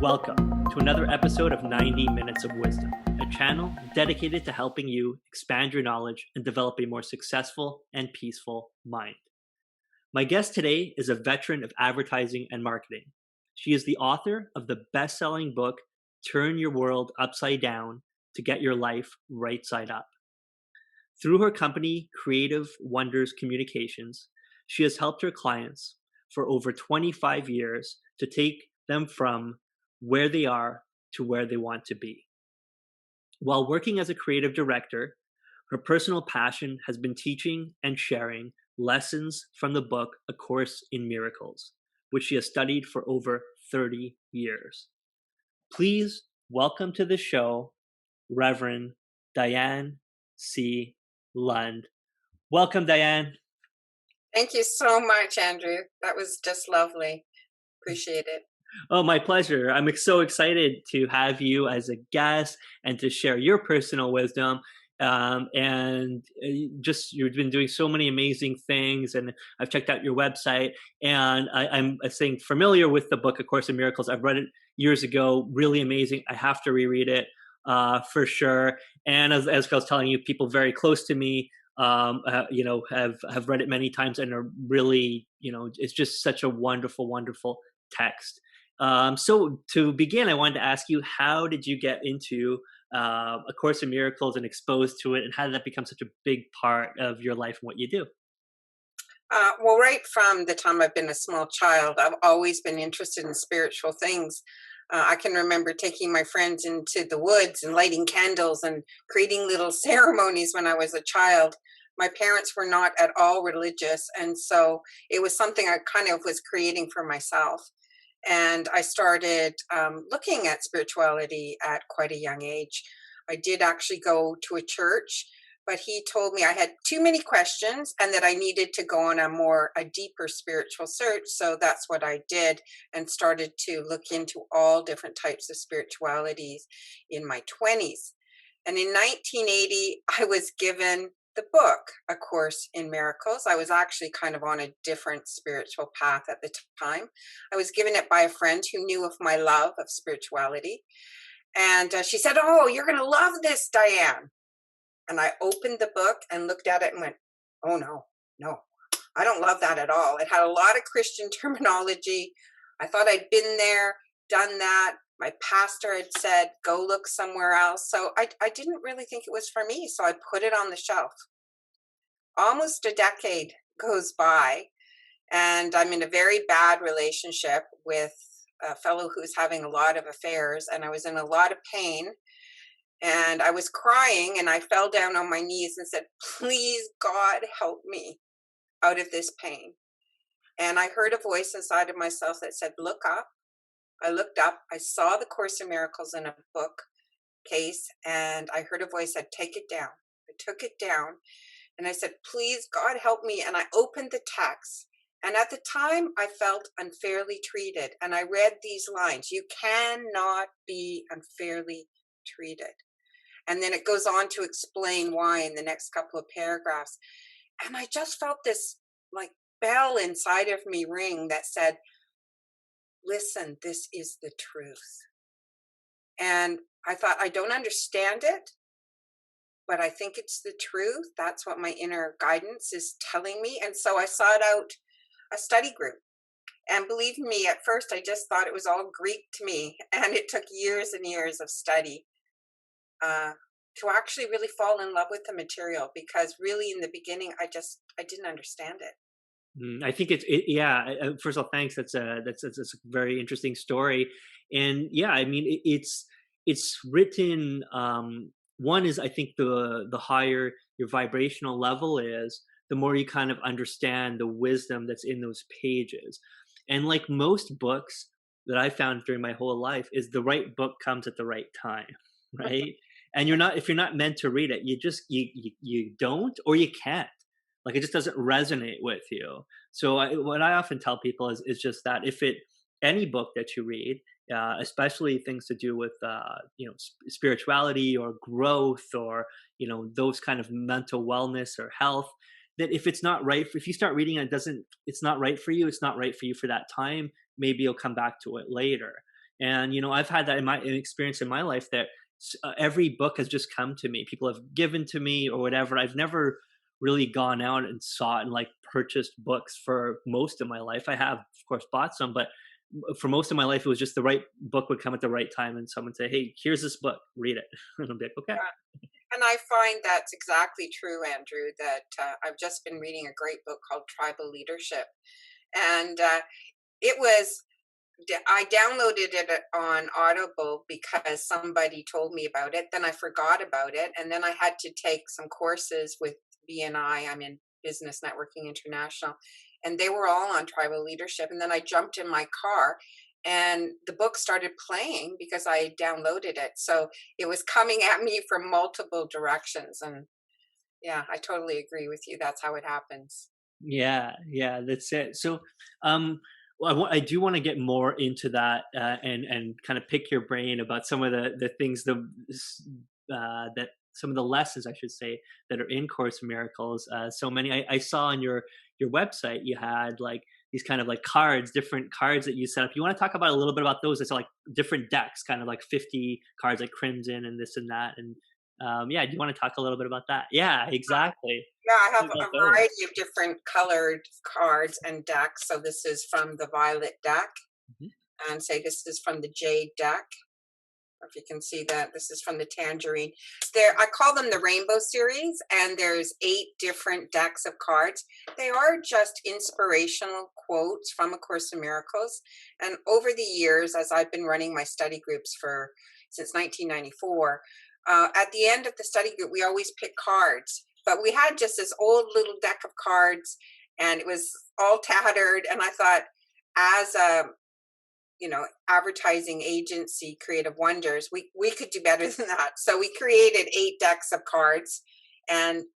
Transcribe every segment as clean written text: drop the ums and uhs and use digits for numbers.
Welcome to another episode of 90 Minutes of Wisdom, a channel dedicated to helping you expand your knowledge and develop a more successful and peaceful mind. My guest today is a veteran of advertising and marketing. She is the author of the best-selling book, Turn Your World Upside Down to Get Your Life Right Side Up. Through her company, Creative Wonders Communications, she has helped her clients for over 25 years to take them from where they are to where they want to be. While working as a creative director, her personal passion has been teaching and sharing lessons from the book, A Course in Miracles, which she has studied for over 30 years. Please welcome to the show, Reverend Diane C. Lund. Welcome, Diane. Thank you so much, Andrew. That was just lovely. Appreciate it. Oh, my pleasure. I'm so excited to have you as a guest and to share your personal wisdom. You've been doing so many amazing things, and I've checked out your website, and I'm saying familiar with the book, A Course in Miracles. I've read it years ago. Really amazing. I have to reread it for sure. And as I was telling you, people very close to me, have read it many times and are really, it's just such a wonderful, wonderful text. So to begin, I wanted to ask you, how did you get into A Course in Miracles and exposed to it, and how did that become such a big part of your life and what you do? Well, right from the time I've been a small child, I've always been interested in spiritual things. I can remember taking my friends into the woods and lighting candles and creating little ceremonies when I was a child. My parents were not at all religious, and so it was something I kind of was creating for myself. And I started looking at spirituality at quite a young age. I did actually go to a church, but he told me I had too many questions and that I needed to go on a deeper spiritual search. So that's what I did, and started to look into all different types of spiritualities in my 20s. And in 1980, I was given the book, A Course in Miracles. I was actually kind of on a different spiritual path at the time. I was given it by a friend who knew of my love of spirituality. And she said, "Oh, you're going to love this, Diane." And I opened the book and looked at it and went, "Oh, no, I don't love that at all." It had a lot of Christian terminology. I thought I'd been there, done that. My pastor had said, "Go look somewhere else." So I didn't really think it was for me. So I put it on the shelf. Almost a decade goes by, and I'm in a very bad relationship with a fellow who's having a lot of affairs, and I was in a lot of pain. And I was crying, and I fell down on my knees and said, "Please, God, help me out of this pain." And I heard a voice inside of myself that said, "Look up." I looked up, I saw the Course in Miracles in a bookcase, and I heard a voice that said, "Take it down." I took it down, and I said, "Please, God, help me." And I opened the text. And at the time, I felt unfairly treated. And I read these lines: "You cannot be unfairly treated." And then it goes on to explain why in the next couple of paragraphs. And I just felt this like bell inside of me ring that said, "Listen, this is the truth." And I thought, I don't understand it, but I think it's the truth. That's what my inner guidance is telling me. And so I sought out a study group. And believe me, at first, I just thought it was all Greek to me. And it took years and years of study to actually really fall in love with the material, because really in the beginning, I didn't understand it. I think first of all, thanks. That's a very interesting story. And yeah, I mean, it's written, one is, I think the higher your vibrational level is, the more you kind of understand the wisdom that's in those pages. And like most books that I found during my whole life, is the right book comes at the right time, right? And if you're not meant to read it, you don't, or you can't. Like, it just doesn't resonate with you. So what I often tell people is just that any book that you read, especially things to do with spirituality or growth or those kind of mental wellness or health, that if it's not right, if you start reading and it's not right for you, it's not right for you for that time. Maybe you'll come back to it later. And I've had that in my experience in my life that every book has just come to me. People have given to me or whatever. I've never really gone out and sought and like purchased books for most of my life. I have, of course, bought some, but for most of my life, it was just the right book would come at the right time, and someone say, "Hey, here's this book, read it," and I'll be like, "Okay." And I find that's exactly true, Andrew, that I've just been reading a great book called Tribal Leadership. And it was, I downloaded it on Audible because somebody told me about it. Then I forgot about it. And then I had to take some courses with BNI. I'm in Business Networking International. And they were all on tribal leadership. And then I jumped in my car and the book started playing because I downloaded it. So it was coming at me from multiple directions. And yeah, I totally agree with you. That's how it happens. Yeah, yeah, that's it. So, well, I do want to get more into that, and kind of pick your brain about some of the things that some of the lessons, I should say, that are in Course in Miracles. So many I saw on your website you had like these kind of like cards, different cards that you set up. You want to talk about a little bit about those? It's like different decks, kind of like 50 cards, like Crimson and this and that. And yeah, do you want to talk a little bit about that? Yeah, exactly. Yeah, I have About a those. variety of different colored cards and decks. So this is from the violet deck, Mhm. and say this is from the jade deck. If you can see that, this is from the tangerine. There, I call them the rainbow series, and there's 8 different decks of cards. They are just inspirational quotes from A Course in Miracles. And over the years, as I've been running my study groups for since 1994, at the end of the study group, we always pick cards. But we had just this old little deck of cards, and it was all tattered. And I thought, as a advertising agency, Creative Wonders, we could do better than that. So we created 8 decks of cards, and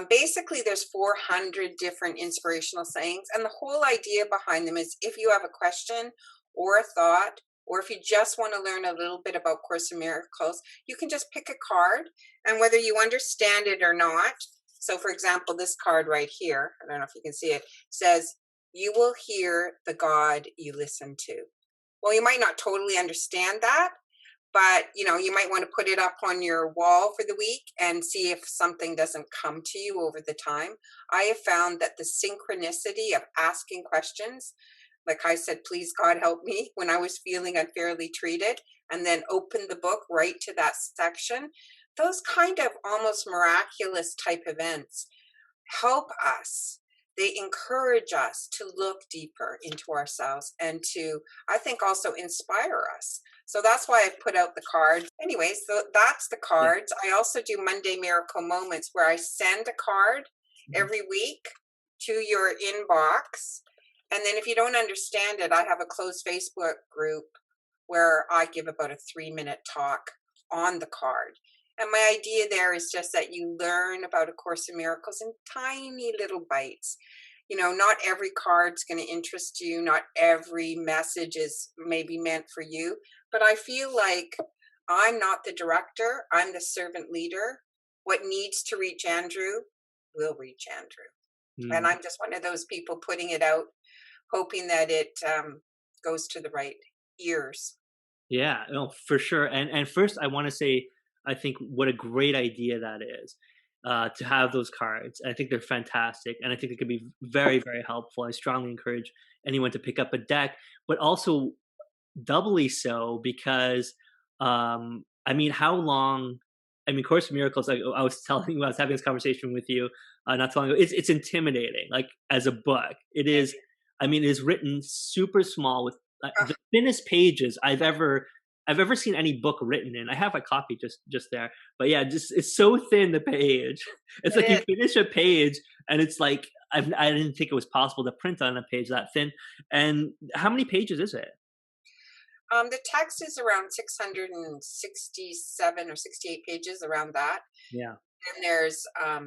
basically there's 400 different inspirational sayings, and the whole idea behind them is if you have a question or a thought, or if you just want to learn a little bit about Course in Miracles, you can just pick a card, and whether you understand it or not. So for example, this card right here, I don't know if you can see it, says, "You will hear the God you listen to." Well, you might not totally understand that, but you might want to put it up on your wall for the week and see if something doesn't come to you over the time. I have found that the synchronicity of asking questions, like I said, "Please God help me," when I was feeling unfairly treated, and then open the book right to that section, those kind of almost miraculous type events help us. They encourage us to look deeper into ourselves and to, I think, also inspire us. So that's why I've put out the cards. Anyways, so that's the Yeah. cards. I also do Monday Miracle Moments, where I send a card Mhm. every week to your inbox. And then if you don't understand it, I have a closed Facebook group where I give about a 3-minute talk on the card. And my idea there is just that you learn about A Course in Miracles in tiny little bites. Not every card's going to interest you. Not every message is maybe meant for you. But I feel like I'm not the director. I'm the servant leader. What needs to reach Andrew will reach Andrew. And Mm. I'm just one of those people putting it out, hoping that it goes to the right ears. Yeah, no, for sure. And first, I want to say, I think what a great idea that is, to have those cards. I think they're fantastic, and I think they could be very, very helpful. I strongly encourage anyone to pick up a deck, but also doubly so because, I mean, how long? I mean, Course in Miracles. I was telling you, I was having this conversation with you not too long ago. It's intimidating, like as a book. It is. I mean, it is written super small with the thinnest pages I've ever seen any book written in. I have a copy just there, but yeah, just it's so thin the page. It's like It you is. finish a page and it's like I didn't think it was possible to print on a page that thin. And how many pages is it? The text is around 667 or 68 pages, around that. Yeah. And there's a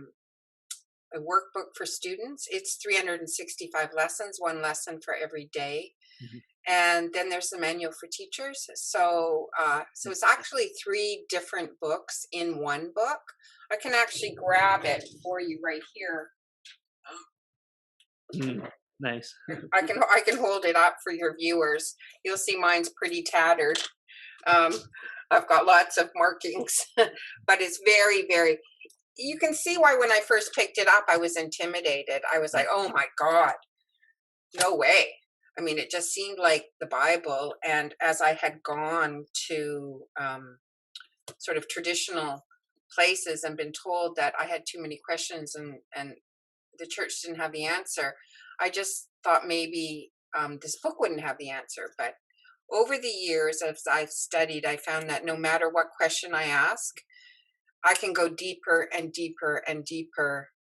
workbook for students. It's 365 lessons, one lesson for every day. Mhm. And then there's the manual for teachers. So it's actually 3 different books in one book. I can actually grab it for you right here. Mm. Nice. I can hold it up for your viewers. You'll see mine's pretty tattered. Um, I've got lots of markings, but it's very, very. You can see why when I first picked it up, I was intimidated. I was like, "Oh my God, no way!" I mean, it just seemed like the Bible. And as I had gone to sort of traditional places and been told that I had too many questions and the church didn't have the answer, I just thought maybe this book wouldn't have the answer. But over the years, as I've studied, I found that no matter what question I ask, I can go deeper and deeper and deeper.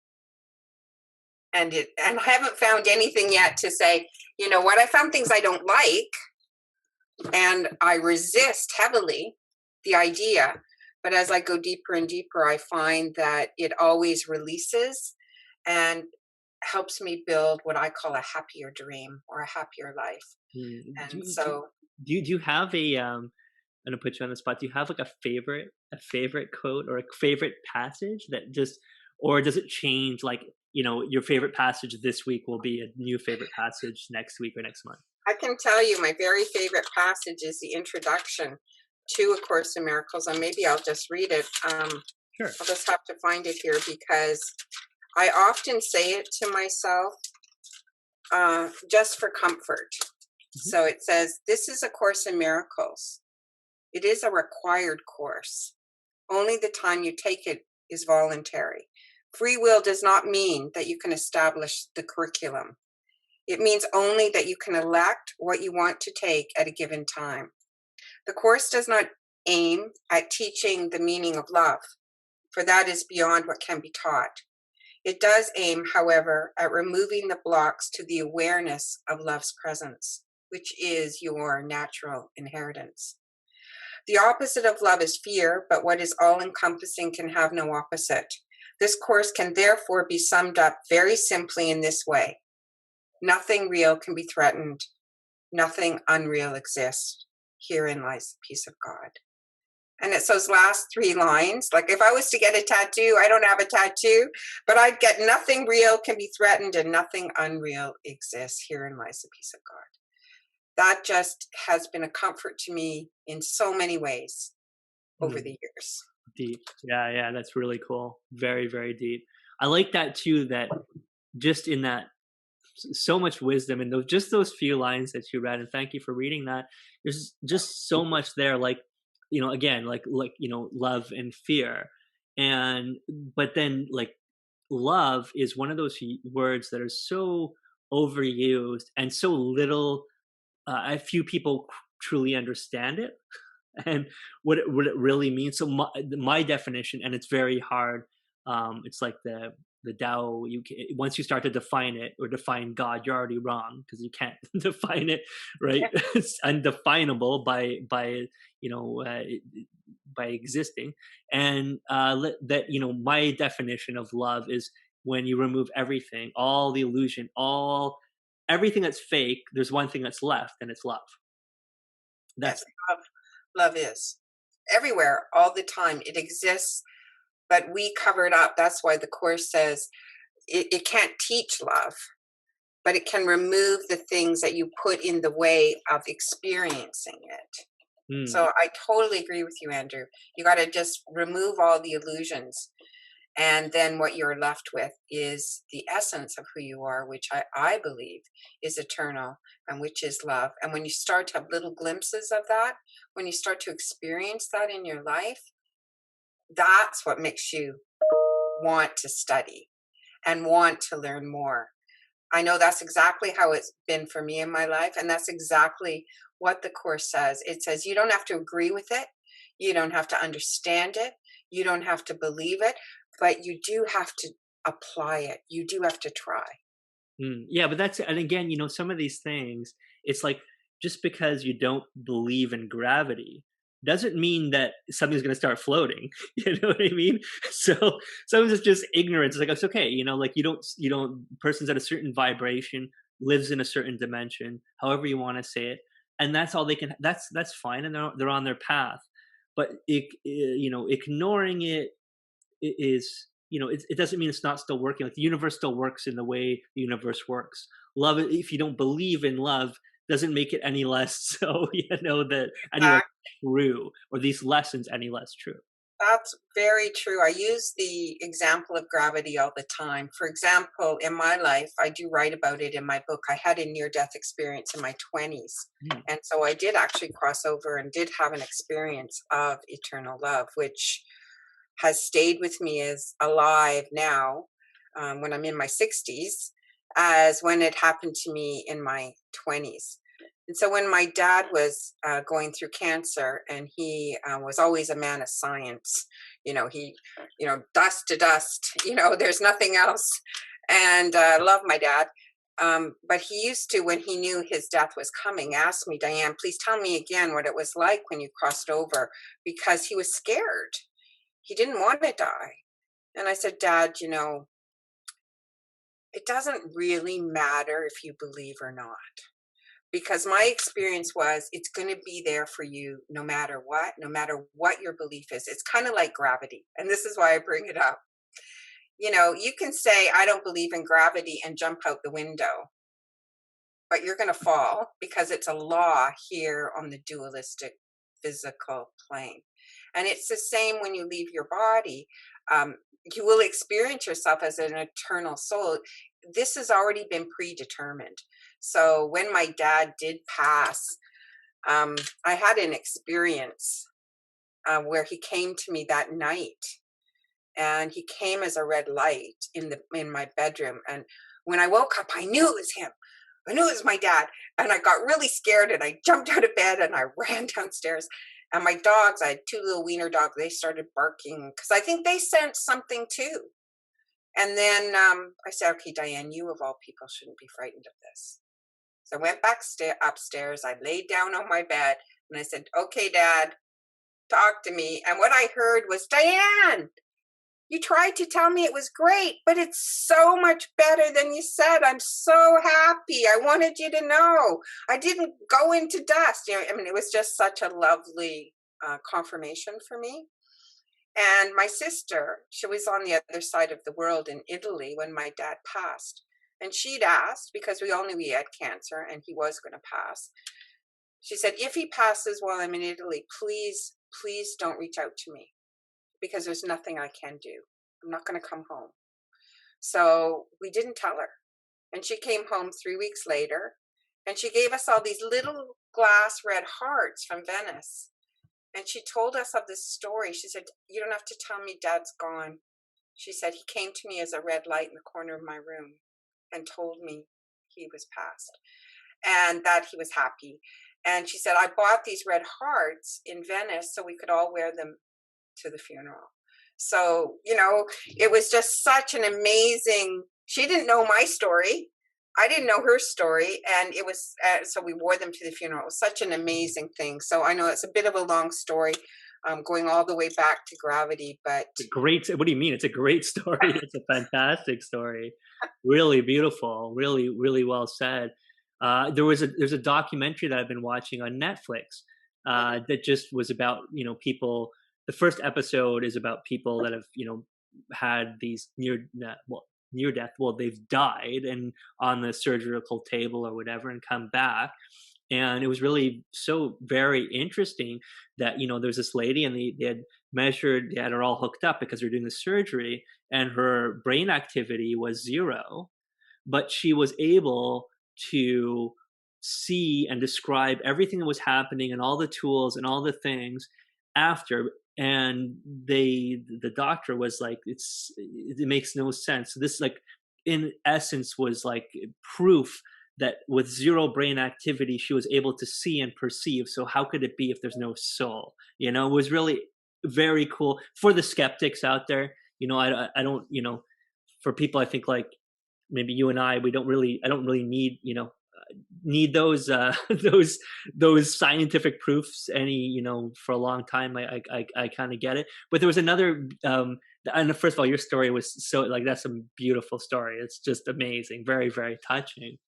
And I haven't found anything yet to say, you know what, I found things I don't like and I resist heavily the idea. But as I go deeper and deeper, I find that it always releases and helps me build what I call a happier dream or a happier life. Mm. And so, Do you have a I'm gonna put you on the spot. Do you have like a favorite quote or a favorite passage that just, or does it change? Like, your favorite passage this week will be a new favorite passage next week or next month. I can tell you my very favorite passage is the introduction to A Course in Miracles, and maybe I'll just read it. Sure. I'll just have to find it here because I often say it to myself just for comfort. Hmm. So it says, "This is A Course in Miracles. It is a required course. Only the time you take it is voluntary. Free will does not mean that you can establish the curriculum. It means only that you can elect what you want to take at a given time. The course does not aim at teaching the meaning of love, for that is beyond what can be taught. It does aim, however, at removing the blocks to the awareness of love's presence, which is your natural inheritance. The opposite of love is fear, but what is all-encompassing can have no opposite. This course can therefore be summed up very simply in this way. Nothing real can be threatened. Nothing unreal exists. Herein lies the peace of God." And it's those last three lines. Like if I was to get a tattoo, I don't have a tattoo, but I'd get nothing real can be threatened and nothing unreal exists. Herein lies the peace of God. That just has been a comfort to me in so many ways over Mm, the years. deep. Yeah, yeah, that's really cool. Very, very deep. I like that too. That just in that so much wisdom in those few lines that you read, and thank you for reading that. There's just so much there, like, again, love and fear, and but then, like, love is one of those words that are so overused and so little, a few people truly understand it and what it really means. So my definition, and it's very hard. It's like the Tao. Once you start to define it or define God, you're already wrong because you can't define it, right? Yeah. It's undefinable by you know uh, by existing. And that my definition of love is when you remove everything, all the illusion, all everything that's fake. There's one thing that's left, and it's love. That's Yes, love is everywhere all the time. It exists, but we cover it up. That's why the Course says it can't teach love, but it can remove the things that you put in the way of experiencing it. mm, So I totally agree with you, Andrew. You got to just remove all the illusions. And then what you're left with is the essence of who you are, which I believe is eternal and which is love. And when you start to have little glimpses of that, when you start to experience that in your life, that's what makes you want to study and want to learn more. I know that's exactly how it's been for me in my life. And that's exactly what the Course says. It says you don't have to agree with it, you don't have to understand it, you don't have to believe it, but you do have to apply it. You do have to try. yeah, but that's, and again, some of these things, it's like, just because you don't believe in gravity doesn't mean that something's going to start floating. You know what I mean? So sometimes it's just ignorance. It's like, it's okay. Like, person's at a certain vibration, lives in a certain dimension, however you want to say it. And that's all they can, that's fine. And they're on their path, but ignoring it is it doesn't mean it's not still working. Like the universe still works in the way the universe works. Love, if you don't believe in love, doesn't make it any less so, that any less true, or these lessons any less true. That's very true. I use the example of gravity all the time. For example, in my life, I do write about it in my book. I had a near-death experience in my 20s. Mm. And so I did actually cross over and did have an experience of eternal love, which has stayed with me as alive now, when I'm in my 60s, as when it happened to me in my 20s. And so when my dad was going through cancer, and he was always a man of science, he, dust to dust, there's nothing else. And I love my dad. But he used to, when he knew his death was coming, ask me, Diane, please tell me again what it was like when you crossed over, because he was scared. He didn't want to die. And I said, Dad, it doesn't really matter if you believe or not. Because my experience was, it's going to be there for you no matter what your belief is. It's kind of like gravity. And this is why I bring it up. You can say, I don't believe in gravity, and jump out the window, but you're going to fall, because it's a law here on the dualistic physical plane. And it's the same when you leave your body. You will experience yourself as an eternal soul. This has already been predetermined. So when my dad did pass, I had an experience where he came to me that night, and he came as a red light in my bedroom. And when I woke up, I knew it was him. I knew it was my dad. And I got really scared, and I jumped out of bed and I ran downstairs. And my dogs, I had 2 little wiener dogs, they started barking, because I think they sensed something too. And then I said, okay, Diane, you of all people shouldn't be frightened of this. So I went back upstairs. I laid down on my bed, and I said, okay, Dad, talk to me. And what I heard was, Diane, you tried to tell me it was great, but it's so much better than you said. I'm so happy. I wanted you to know. I didn't go into dust. It was just such a lovely confirmation for me. And my sister, she was on the other side of the world in Italy when my dad passed. And she'd asked, because we all knew he had cancer and he was going to pass. She said, if he passes while I'm in Italy, please don't reach out to me, because there's nothing I can do. I'm not going to come home. So we didn't tell her. And she came home 3 weeks later, and she gave us all these little glass red hearts from Venice. And she told us of this story. She said, you don't have to tell me Dad's gone. She said, he came to me as a red light in the corner of my room and told me he was passed and that he was happy. And she said, I bought these red hearts in Venice so we could all wear them to the funeral. So, it was just such an amazing, she didn't know my story. I didn't know her story. And it was, so we wore them to the funeral. It was such an amazing thing. So I know it's a bit of a long story, going all the way back to gravity, but. It's a great, what do you mean? It's a great story. It's a fantastic story. Really beautiful. Really, really well said. There's a documentary that I've been watching on Netflix that just was about, people. The first episode is about people that have, had these near death. Well, they've died and on the surgical table or whatever, and come back. And it was really so very interesting that, there's this lady, and they had had her all hooked up because they're doing the surgery, and her brain activity was 0, but she was able to see and describe everything that was happening and all the tools and all the things after. And the doctor was like, it makes no sense. So this, like, in essence, was like proof that with 0 brain activity, she was able to see and perceive. So how could it be if there's no soul? It was really very cool for the skeptics out there. I don't, for people, I think like maybe you and I don't really need, need those those scientific proofs for a long time. I kind of get it. But there was another and first of all, your story was so, like, that's a beautiful story. It's just amazing, very, very touching.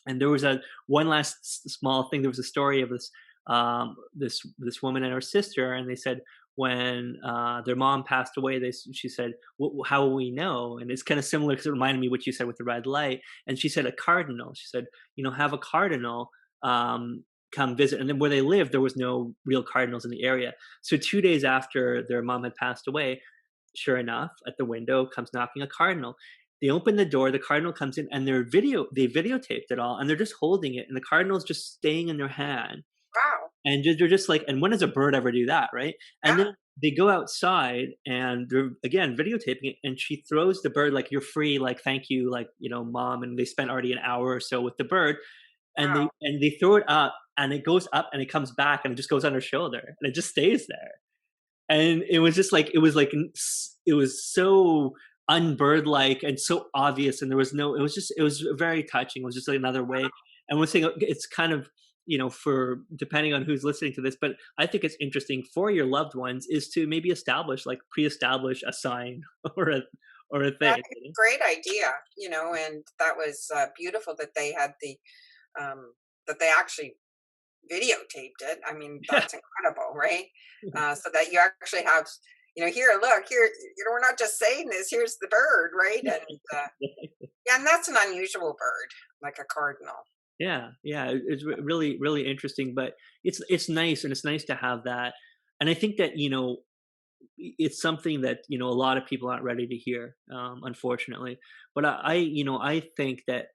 And there was one last small thing. There was a story of this woman and her sister, and they said, when their mom passed away, she said, "How will we know?" And it's kind of similar because it reminded me what you said with the red light. And she said a cardinal. She said, have a cardinal come visit. And then where they lived, there was no real cardinals in the area. So 2 days after their mom had passed away, sure enough, at the window comes knocking a cardinal. They open the door, the cardinal comes in, and they videotaped it all, and they're just holding it, and the cardinal's just staying in their hand. Wow. And they're just like, and when does a bird ever do that, right? And Yeah. then they go outside and they're again videotaping it, and she throws the bird like, "You're free, like thank you, like mom." And they spent already an hour or so with the bird, and Wow. they throw it up, and it goes up, and it comes back, and it just goes on her shoulder, and it just stays there. And it was just like it was so unbird-like and so obvious, and there was no. It was very touching. It was just like another way. And one thing, it's kind of for depending on who's listening to this, but I think it's interesting for your loved ones is to maybe pre-establish a sign or a That's thing. a great idea, and that was beautiful that they had that they actually videotaped it. I mean, Yeah. that's incredible, right? So that you actually have, here, look, here, we're not just saying this. Here's the bird, right? And yeah, and that's an unusual bird, like a cardinal. Yeah, yeah, it's really, really interesting, but it's nice, and it's nice to have that. And I think that it's something that a lot of people aren't ready to hear, unfortunately. But I think that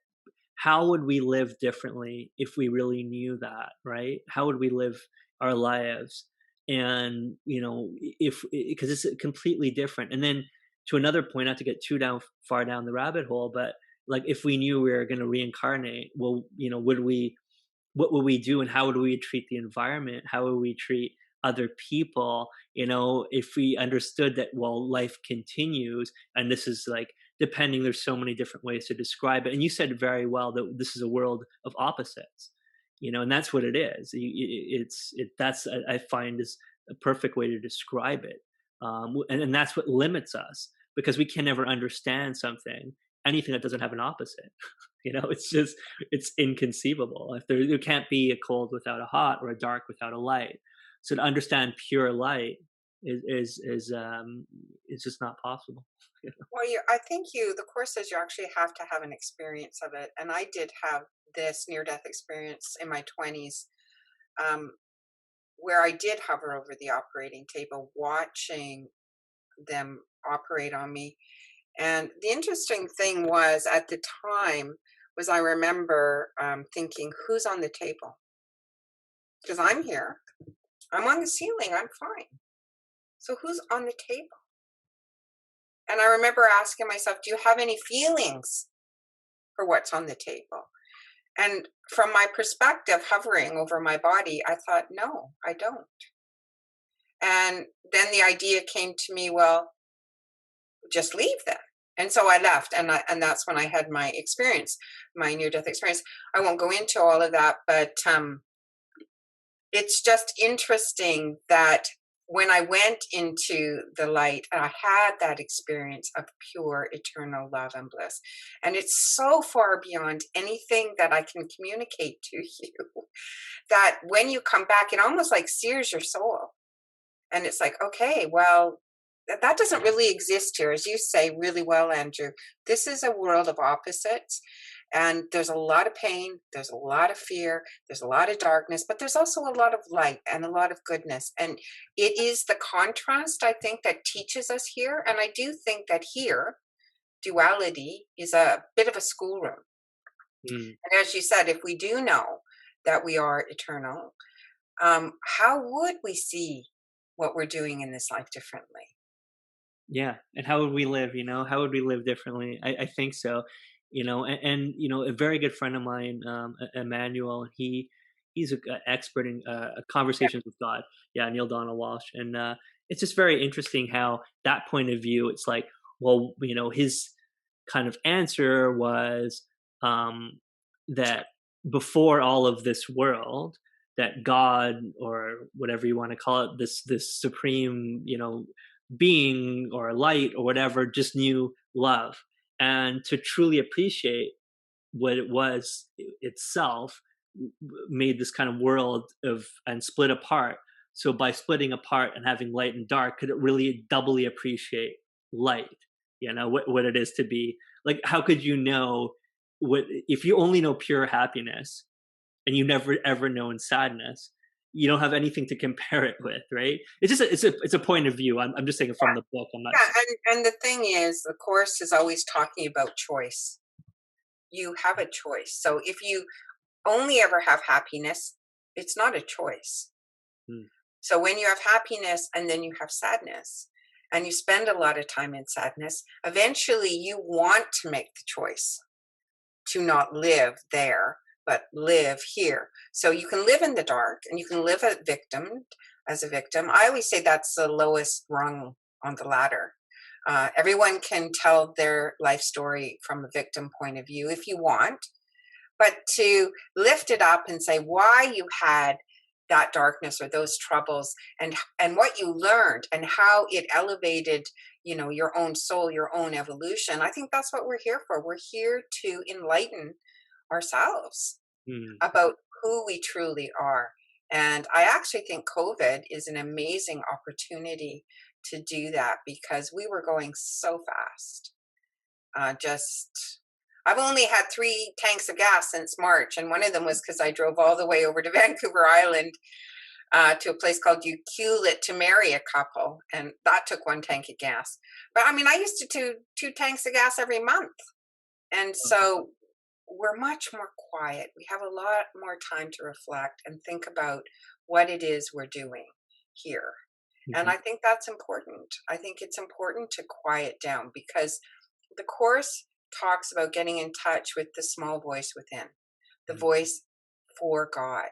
how would we live differently if we really knew that, right? How would we live our lives? And if because it's completely different. And then to another point, not to get too far down the rabbit hole, but like if we knew we were going to reincarnate, well, would we what would we do, and how would we treat the environment? How would we treat other people? If we understood that, well, life continues, and this is like depending, there's so many different ways to describe it. And you said very well that this is a world of opposites, and that's what it is. That's I find is a perfect way to describe it. And that's what limits us, because we can never understand anything that doesn't have an opposite. It's inconceivable. If there can't be a cold without a hot, or a dark without a light. So to understand pure light is just not possible. Well, I think the course says you actually have to have an experience of it. And I did have this near death experience in my 20s, um, where I did hover over the operating table, watching them operate on me. And the interesting thing was at the time was I remember thinking, who's on the table? Because I'm here. I'm on the ceiling. I'm fine. So who's on the table? And I remember asking myself, do you have any feelings for what's on the table? And from my perspective, hovering over my body, I thought, no, I don't. And then the idea came to me, well, just leave then. And so I left, and that's when I had my experience, my near-death experience. I won't go into all of that, but it's just interesting that when I went into the light, I had that experience of pure eternal love and bliss. And it's so far beyond anything that I can communicate to you that when you come back, it almost like sears your soul. And it's like, okay, well, that doesn't really exist here. As you say really well, Andrew, this is a world of opposites. And there's a lot of pain, there's a lot of fear, there's a lot of darkness, but there's also a lot of light and a lot of goodness. And it is the contrast, I think, that teaches us here. And I do think that here, duality is a bit of a schoolroom. Mm. And as you said, if we do know that we are eternal, how would we see what we're doing in this life differently? Yeah, and how would we live? How would we live differently? I think so. And a very good friend of mine, Emmanuel, he's an expert in Yeah. conversations with God. Yeah, Neil Donald Walsh, and it's just very interesting how that point of view. It's like, well, his kind of answer was that before all of this world, that God, or whatever you want to call it, this supreme, being or light or whatever, just knew love. And to truly appreciate what it was itself, made this kind of world of and split apart. So by splitting apart and having light and dark, could it really doubly appreciate light? You know, what it is to be like, how could you know what, if you only know pure happiness and you never ever known sadness, you don't have anything to compare it with, right? It's just it's a point of view. I'm just saying it from the book. I'm not saying. Yeah, and the thing is, the course is always talking about choice. You have a choice. So if you only ever have happiness, it's not a choice. Hmm. So when you have happiness and then you have sadness, and you spend a lot of time in sadness, eventually you want to make the choice to not live there, but live here. So you can live in the dark and you can live a victim as a victim. I always say that's the lowest rung on the ladder. Everyone can tell their life story from a victim point of view if you want, but to lift it up and say why you had that darkness or those troubles, and what you learned and how it elevated, your own soul, your own evolution. I think that's what we're here for. We're here to enlighten ourselves Hmm. about who we truly are. And I actually think COVID is an amazing opportunity to do that, because we were going so fast. Just I've only had 3 tanks of gas since March, and one of them was because I drove all the way over to Vancouver Island, to a place called Ucluelet to marry a couple, and that took 1 tank of gas. But I mean, I used to do 2 tanks of gas every month, and so we're much more quiet. We have a lot more time to reflect and think about what it is we're doing here. And Mhm. I think that's important. I think it's important to quiet down, because the course talks about getting in touch with the small voice within, the Mhm. voice for God.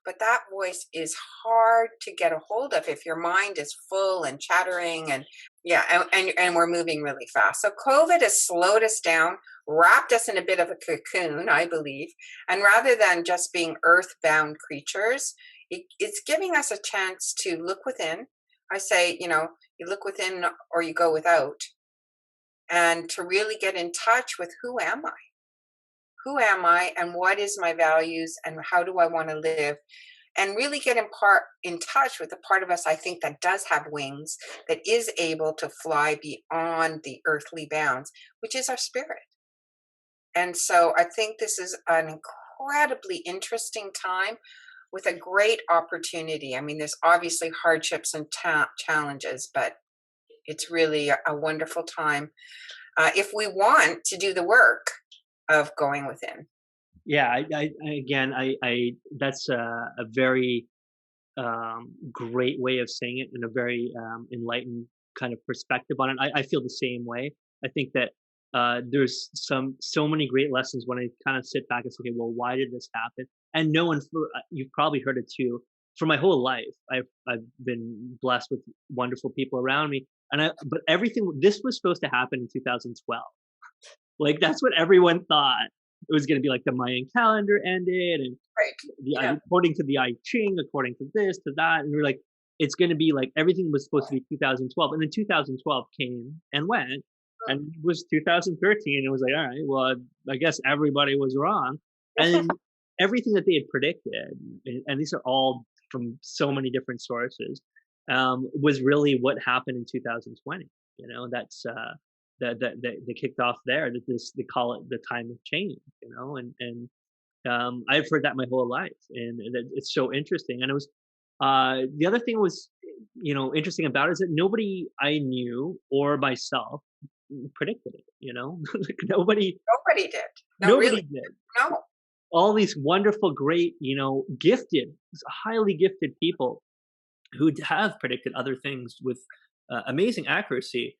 But that voice is hard to get a hold of if your mind is full and chattering, and yeah, and we're moving really fast. So COVID has slowed us down, wrapped us in a bit of a cocoon, I believe. And rather than just being earthbound creatures, it's giving us a chance to look within. I say, you look within or you go without, and to really get in touch with who am I? Who am I, and what is my values, and how do I want to live? And really get in touch with the part of us, I think, that does have wings, that is able to fly beyond the earthly bounds, which is our spirit. And so I think this is an incredibly interesting time with a great opportunity. I mean, there's obviously hardships and challenges, but it's really a wonderful time, if we want to do the work of going within. Yeah, again, that's a very great way of saying it, and a very enlightened kind of perspective on it. I feel the same way. I think that there's so many great lessons when I kind of sit back and say, okay, well, why did this happen? And no one, you've probably heard it too. For my whole life, I've been blessed with wonderful people around me, but everything, this was supposed to happen in 2012. Like that's what everyone thought. It was going to be like the Mayan calendar ended, and Right. Yeah. according to the I Ching, according to this, to that, and we're like, it's going to be like everything was supposed to be 2012, and then 2012 came and went, and it was 2013. It was like, all right, well, I guess everybody was wrong, and everything that they had predicted, and these are all from so many different sources, was really what happened in 2020. You know, that's that they kicked off there. That this, they call it the time of change. You know, and I've heard that my whole life, and it's so interesting. And it was the other thing was, interesting about it is that nobody I knew or myself predicted it. Like Nobody did. No, nobody really. did. No. All these wonderful, great, gifted, highly gifted people who have predicted other things with amazing accuracy.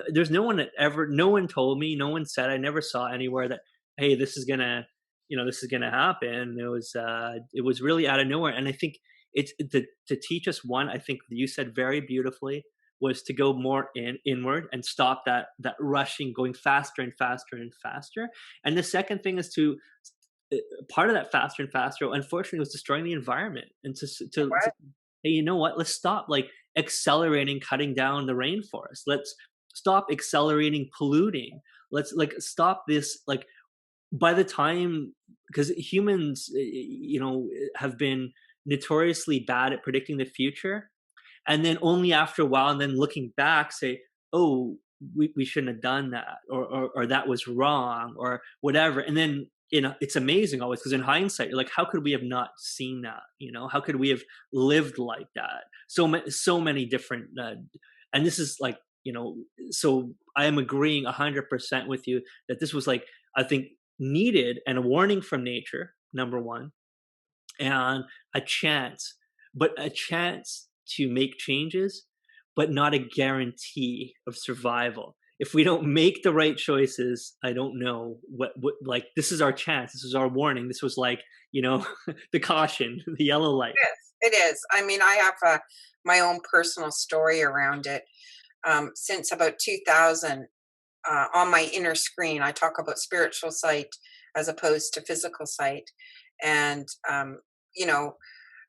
There's no one that ever, no one told me, no one said, I never saw anywhere that, hey, this is gonna happen. It was really out of nowhere. And I think it's to teach us one, I think you said very beautifully, was to go more inward and stop that rushing, going faster and faster and faster. And the second thing is to, part of that faster and faster, unfortunately, was destroying the environment, and to What? hey, you know what? Let's stop like accelerating, cutting down the rainforest. Let's stop accelerating, polluting. Let's like stop this. Like by the time, because humans, have been notoriously bad at predicting the future, and then only after a while, and then looking back, say, "Oh, we shouldn't have done that," or that was wrong, or whatever. And then it's amazing always, because in hindsight, you're like, how could we have not seen that? How could we have lived like that? So many different, and this is like, so I am agreeing 100% with you that this was like, I think, needed, and a warning from nature, number one, and a chance, but a chance to make changes, but not a guarantee of survival. If we don't make the right choices, I don't know what like, this is our chance. This is our warning. This was like, the caution, the yellow light. It is. I mean, I have my own personal story around it. Since about 2000, on my inner screen, I talk about spiritual sight as opposed to physical sight. And, you know,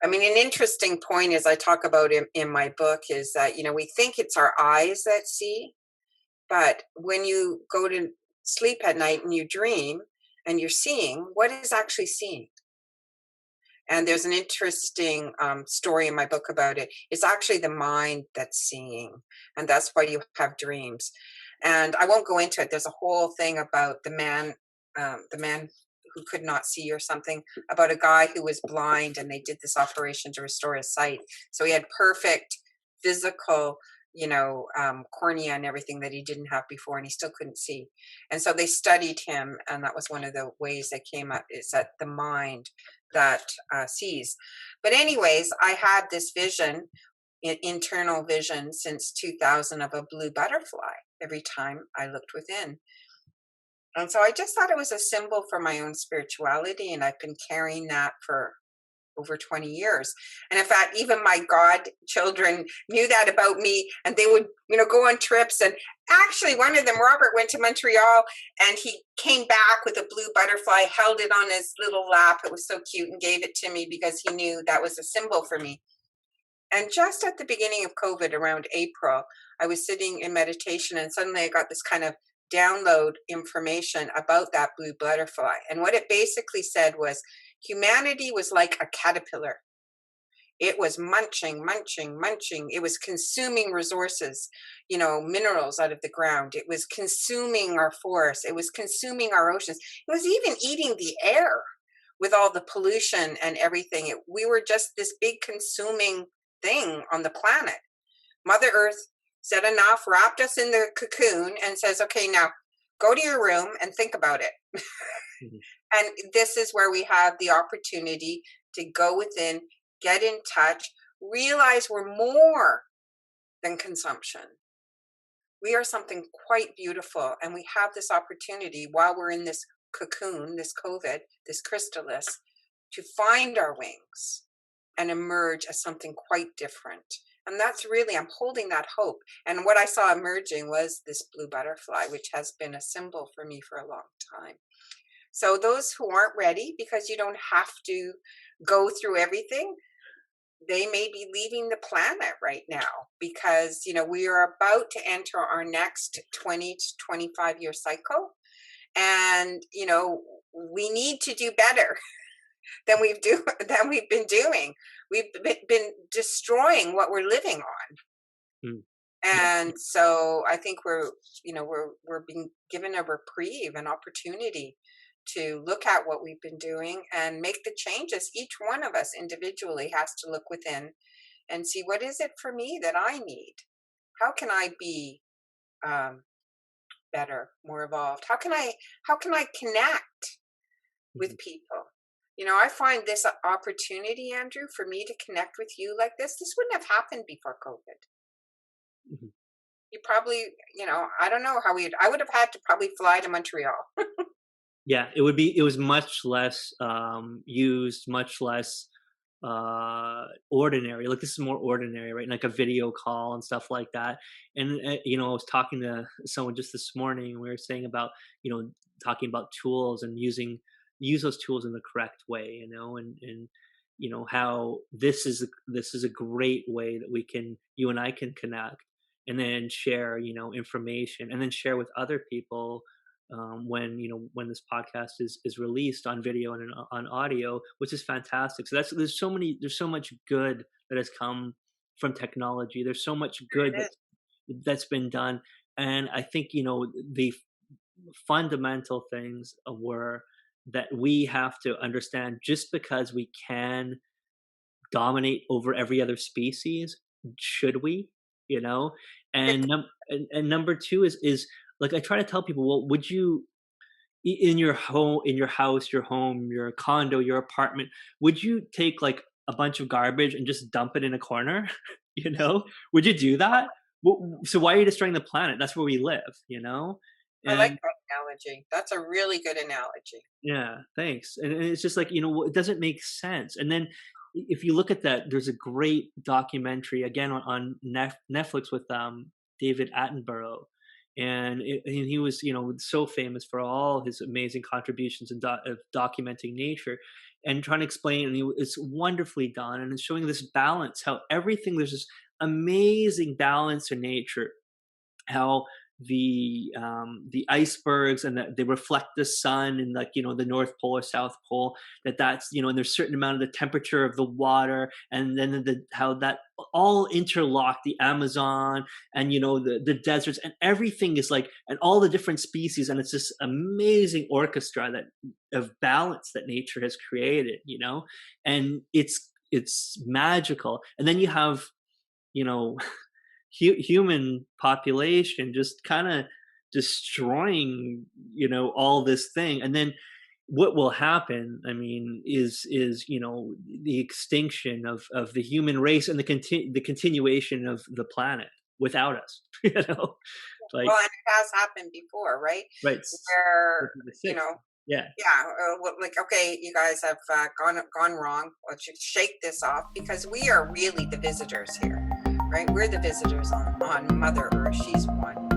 I mean, an interesting point is I talk about in my book is that, we think it's our eyes that see, but when you go to sleep at night and you dream and you're seeing, what is actually seeing? And there's an interesting story in my book about it. It's actually the mind that's seeing, and that's why you have dreams. And I won't go into it. There's a whole thing about the man who could not see or something, about a guy who was blind, and they did this operation to restore his sight. So he had perfect physical, cornea and everything that he didn't have before, and he still couldn't see. And so they studied him, and that was one of the ways that came up, is that the mind that sees. But anyways, I had this vision, internal vision, since 2000, of a blue butterfly every time I looked within. And so I just thought it was a symbol for my own spirituality, and I've been carrying that for over 20 years. And in fact, even my godchildren knew that about me, and they would, go on trips. And actually, one of them, Robert, went to Montreal, and he came back with a blue butterfly, held it on his little lap. It was so cute, and gave it to me because he knew that was a symbol for me. And just at the beginning of COVID, around April, I was sitting in meditation, and suddenly I got this kind of download information about that blue butterfly. And what it basically said was humanity was like a caterpillar. It was munching, munching, munching. It was consuming resources, minerals out of the ground. It was consuming our forests. It was consuming our oceans. It was even eating the air with all the pollution and everything. We were just this big consuming thing on the planet. Mother Earth said enough, wrapped us in the cocoon, and says, okay, now go to your room and think about it. Mhm. And this is where we have the opportunity to go within, get in touch, realize we're more than consumption. We are something quite beautiful, and we have this opportunity while we're in this cocoon, this COVID, this chrysalis, to find our wings and emerge as something quite different. And that's really, I'm holding that hope. And what I saw emerging was this blue butterfly, which has been a symbol for me for a long time. So those who aren't ready, because you don't have to go through everything, they may be leaving the planet right now, because we are about to enter our next 20 to 25-year cycle. And we need to do better than we've been doing. We've been destroying what we're living on. Mm. And so I think we're being given a reprieve, an opportunity to look at what we've been doing and make the changes. Each one of us individually has to look within and see, what is it for me that I need? How can I be better, more evolved? How can I connect with people? I find this opportunity, Andrew, for me to connect with you like this wouldn't have happened before COVID. Mhm. You probably, I don't know how I would have had to probably fly to Montreal. Yeah, it was much less used, much less ordinary. Like, this is more ordinary, right? Like a video call and stuff like that. And I was talking to someone just this morning, and we were saying about, talking about tools, and use those tools in the correct way, and how this is a great way that you and I can connect, and then share, information, and then share with other people when this podcast is released on video and on audio, which is fantastic. So there's so much good that has come from technology. There's so much good It is. that's been done, and I think the fundamental things were that we have to understand, just because we can dominate over every other species, should we? You know, and and number two is like, I try to tell people, well, would you, in your home, in your house, your home, your condo, your apartment, would you take like a bunch of garbage and just dump it in a corner? Would you do that? So why are you destroying the planet? That's where we live, I like and that analogy. That's a really good analogy. yeah, thanks. And it's just like, it doesn't make sense. And then if you look at that, there's a great documentary again on Netflix with David Attenborough. And he was, so famous for all his amazing contributions in of documenting nature and trying to explain. And it's wonderfully done. And it's showing this balance, how everything, there's this amazing balance in nature, how the icebergs and that they reflect the sun, and like the North Pole or South Pole, that's and there's a certain amount of the temperature of the water, and then how that all interlock, the Amazon and the deserts, and everything is like, and all the different species, and it's this amazing orchestra of balance that nature has created, and it's magical. And then you have human population just kind of destroying all this thing. And then what will happen, I mean, is the extinction of the human race, and the continuation of the planet without us. Like, Well, and it has happened before, right? right. Where, Six. Yeah. like, okay, you guys have gone wrong. Let's shake this off, because we are really the visitors here, right? We're the visitors on Mother Earth. She's one.